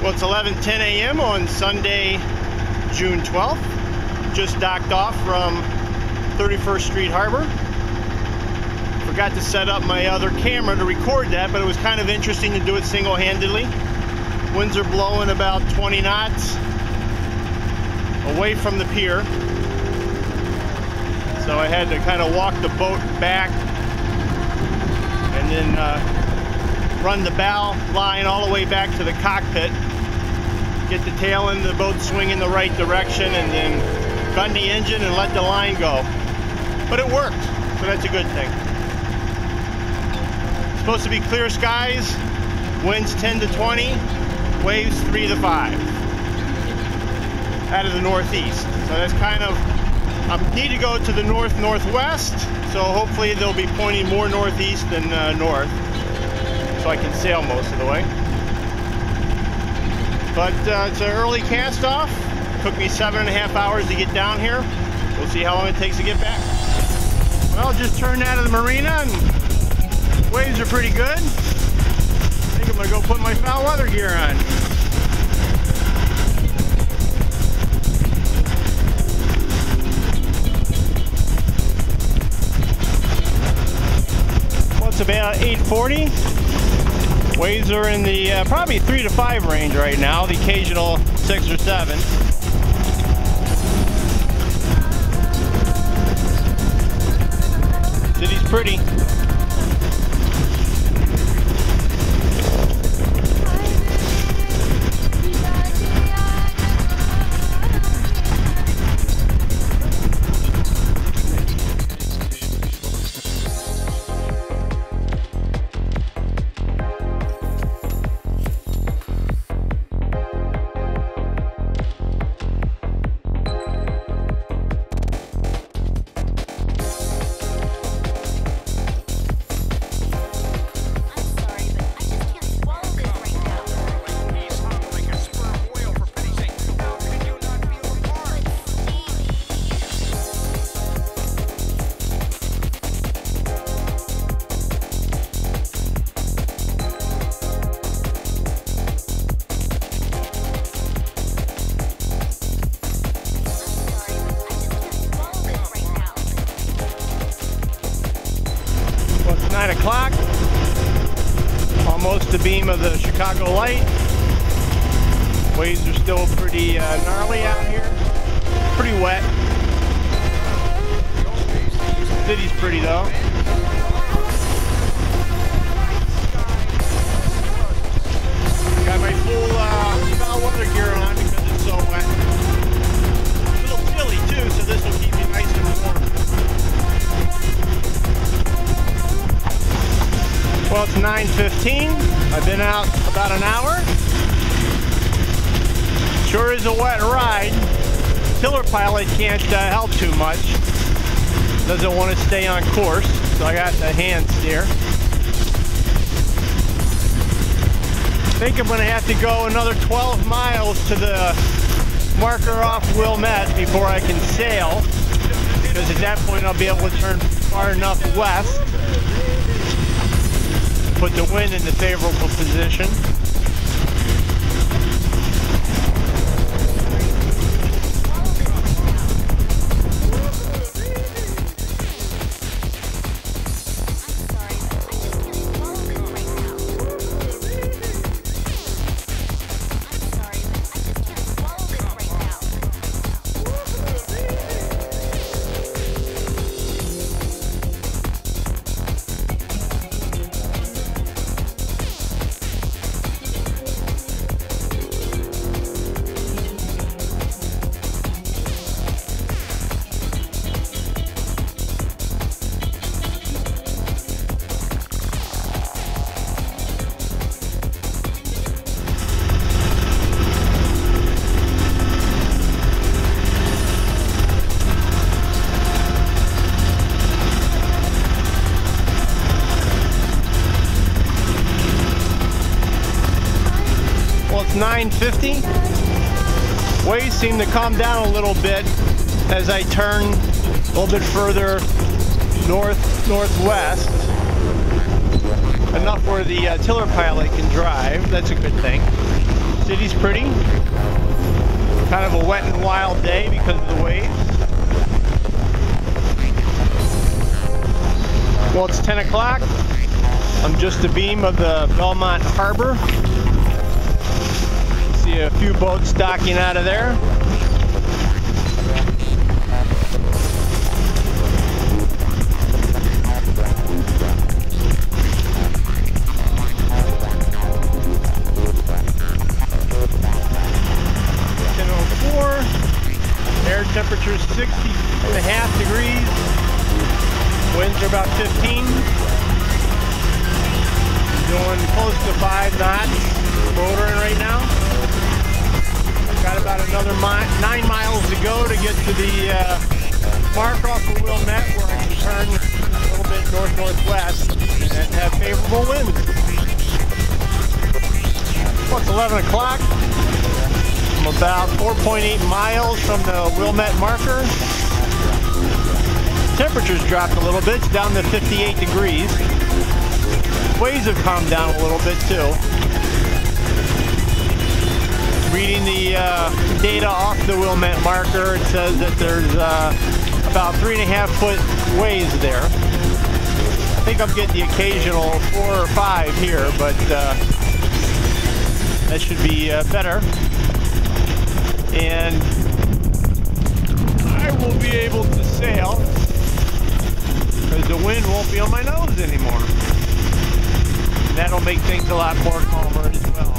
Well, it's 11:10 a.m. on Sunday, June 12th. Just docked off from 31st Street Harbor. Forgot to set up my other camera to record that, but it was kind of interesting to do it single-handedly. Winds are blowing about 20 knots away from the pier. So I had to kind of walk the boat back and then run the bow line all the way back to the cockpit. Get the tail end of the boat swinging the right direction and then gun the engine and let the line go. But it worked, so that's a good thing. Supposed to be clear skies, winds 10 to 20, waves 3 to 5 out of the northeast. So that's kind of, I need to go to the north-northwest, so hopefully they'll be pointing more northeast than north, so I can sail most of the way. But it's an early cast off. Took me 7.5 hours to get down here. We'll see how long it takes to get back. Well, just turned out of the marina and waves are pretty good. I think I'm gonna go put my foul weather gear on. Well, it's about 8:40. Waves are in the probably 3 to 5 range right now, the occasional 6 or 7. City's pretty. Well, it's 9 o'clock, almost the beam of the Chicago light. Waves are still pretty gnarly out here, pretty wet. City's pretty though. Got my full foul weather gear on because it's so wet. A little chilly too, so this will keep me nice and warm. Well, it's 9:15. I've been out about an hour. Sure is a wet ride. Tiller pilot can't help too much. Doesn't want to stay on course, so I got the hand steer. I think I'm going to have to go another 12 miles to the marker off Wilmette before I can sail, because at that point I'll be able to turn far enough west, put the wind in the favorable position. Well, it's 9:50. Waves seem to calm down a little bit as I turn a little bit further northwest. Enough where the tiller pilot can drive. That's a good thing. city's pretty. Kind of a wet and wild day because of the waves. Well, it's 10 o'clock. I'm just abeam of the Belmont Harbor. See a few boats docking out of there. Air temperature is 60.5 degrees. Winds are about 15. Doing close to 5 knots. Motoring right now. Got about another 9 miles to go to get to the mark off of Wilmette, where I can turn a little bit north-northwest and have favorable winds. Well, it's 11 o'clock. I'm about 4.8 miles from the Wilmette marker. Temperature's dropped a little bit. It's down to 58 degrees. Waves have calmed down a little bit too. Reading the data off the Wilmette marker, it says that there's about 3.5 foot waves there. I think I'm getting the occasional 4 or 5 here, but that should be better. And I will be able to sail because the wind won't be on my nose anymore. And that'll make things a lot more calmer as well.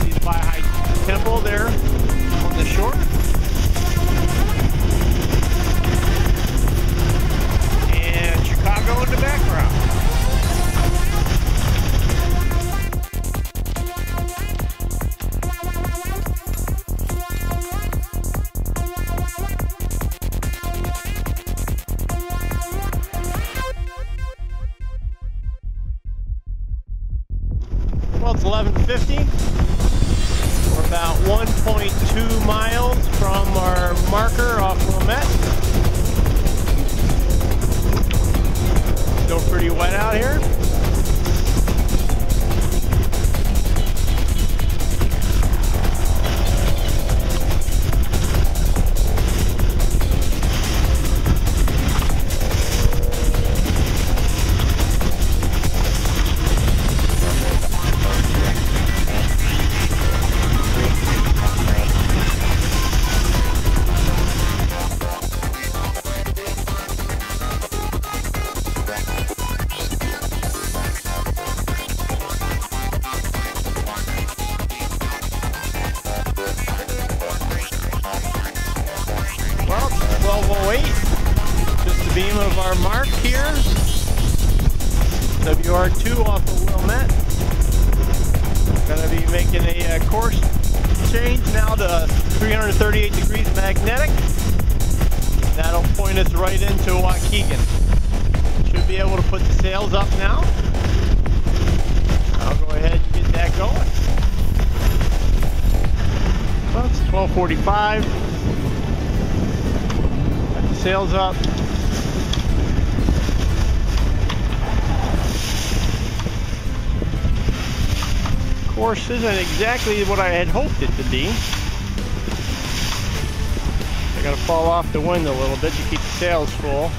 See the high tempo there on the shore. And Chicago in the background. Well, it's 11:50. We're about 1.2 miles from our marker off Wilmette. Still pretty wet out here. Just the beam of our mark here. WR2 off of Wilmette. Going to be making a course change now to 338 degrees magnetic. That'll point us right into Waukegan. Should be able to put the sails up now. I'll go ahead and get that going. Well, it's 12:45. Sails up. Course isn't exactly what I had hoped it to be. I gotta fall off the wind a little bit to keep the sails full.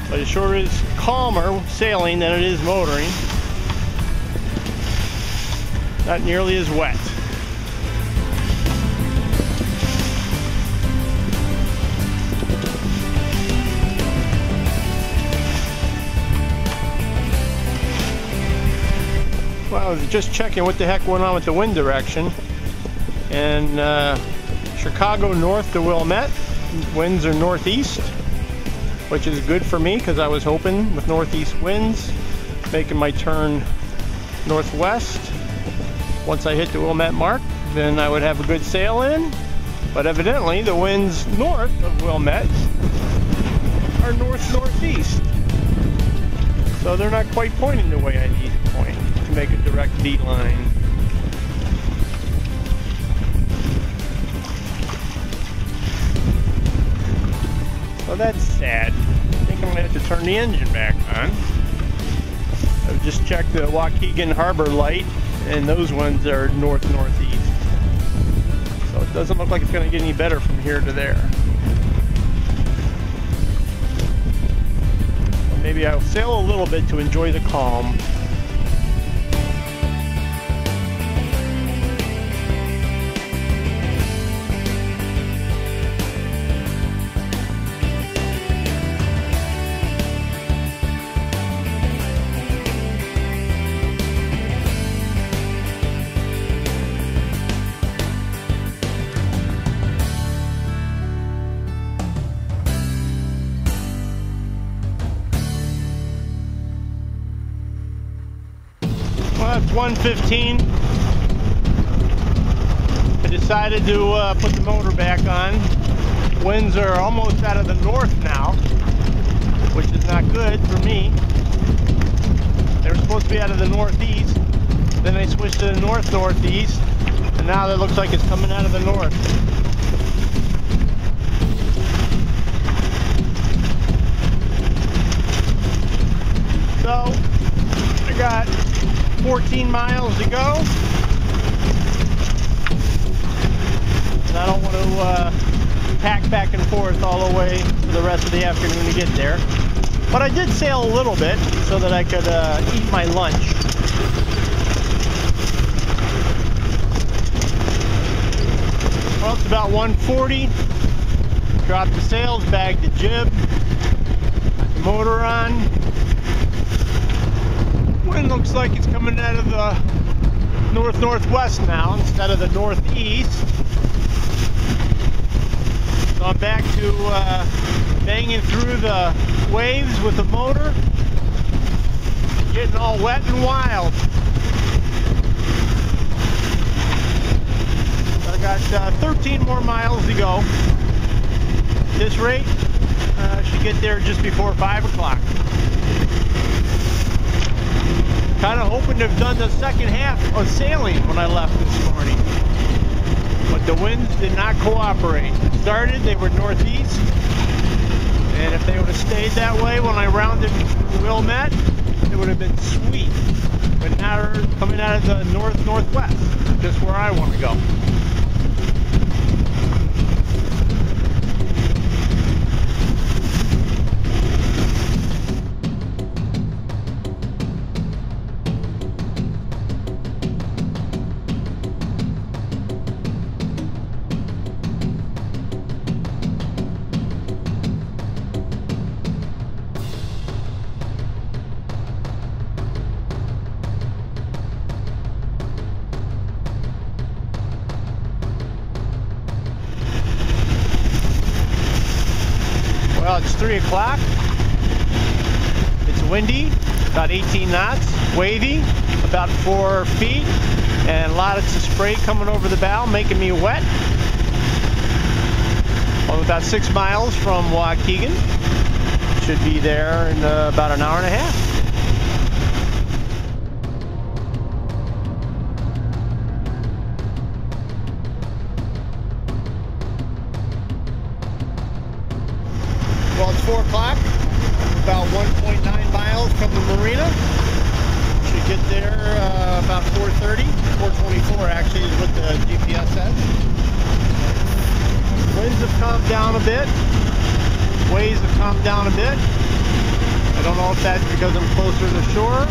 But it sure is calmer sailing than it is motoring. Not nearly as wet. Well, I was just checking what the heck went on with the wind direction. And Chicago north to Wilmette, winds are northeast, which is good for me because I was hoping with northeast winds, making my turn northwest. Once I hit the Wilmette mark, then I would have a good sail in. But evidently the winds north of Wilmette are north-northeast. So they're not quite pointing the way I need to point to make a direct beeline. Well, that's sad. I think I'm going to have to turn the engine back on. I've just checked the Waukegan Harbor light, and those ones are north-northeast. So it doesn't look like it's going to get any better from here to there. So maybe I'll sail a little bit to enjoy the calm. Well, it's 1:15. I decided to put the motor back on. Winds are almost out of the north now, which is not good for me. They were supposed to be out of the northeast, then they switched to the north-northeast, and now it looks like it's coming out of the north. So, I got 14 miles to go, and I don't want to pack back and forth all the way for the rest of the afternoon to get there. But I did sail a little bit so that I could eat my lunch. Well, it's about 1:40. Dropped the sails, bagged the jib, got the motor on. Wind looks like it's coming out of the north-northwest now instead of the northeast. So I'm back to banging through the waves with the motor, getting all wet and wild. I got 13 more miles to go. At this rate, I should get there just before 5 o'clock. Kind of hoping to have done the second half of sailing when I left this morning, but the winds did not cooperate. It started, they were northeast, and if they would have stayed that way when I rounded Wilmette, it would have been sweet. But now they're coming out of the north-northwest, just where I want to go. Well, it's 3 o'clock. It's windy, about 18 knots, wavy, about 4 feet, and lots of spray coming over the bow, making me wet. I'm about 6 miles from Waukegan. Should be there in about an hour and a half. Well, it's 4 o'clock, about 1.9 miles from the marina. Should get there about 4:30, 4:24 actually is what the GPS says. Winds have calmed down a bit. Waves have calmed down a bit. I don't know if that's because I'm closer to shore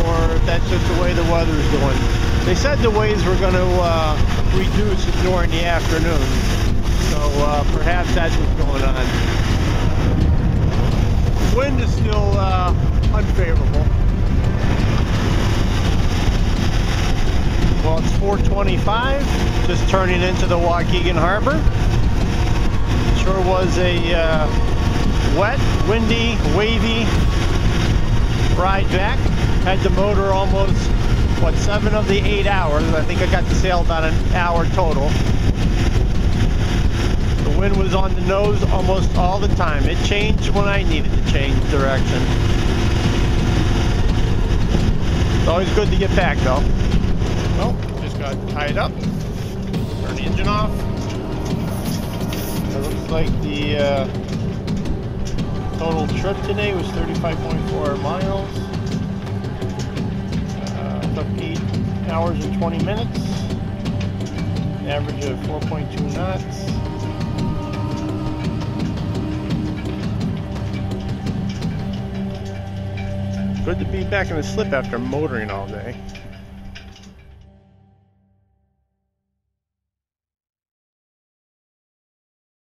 or if that's just the way the weather's doing. They said the waves were going to reduce during the afternoon, so perhaps that's what's going on. Wind is still unfavorable. Well, it's 4:25, just turning into the Waukegan Harbor. Sure was a wet, windy, wavy ride back. Had the motor almost, what, 7 of the 8 hours. I think I got to sail about an hour total. The wind was on the nose almost all the time. It changed when I needed to change direction. It's always good to get back though. Well, just got tied up. Turn the engine off. It looks like the total trip today was 35.4 miles. of 8 hours and 20 minutes. Average of 4.2 knots. Good to be back in the slip after motoring all day.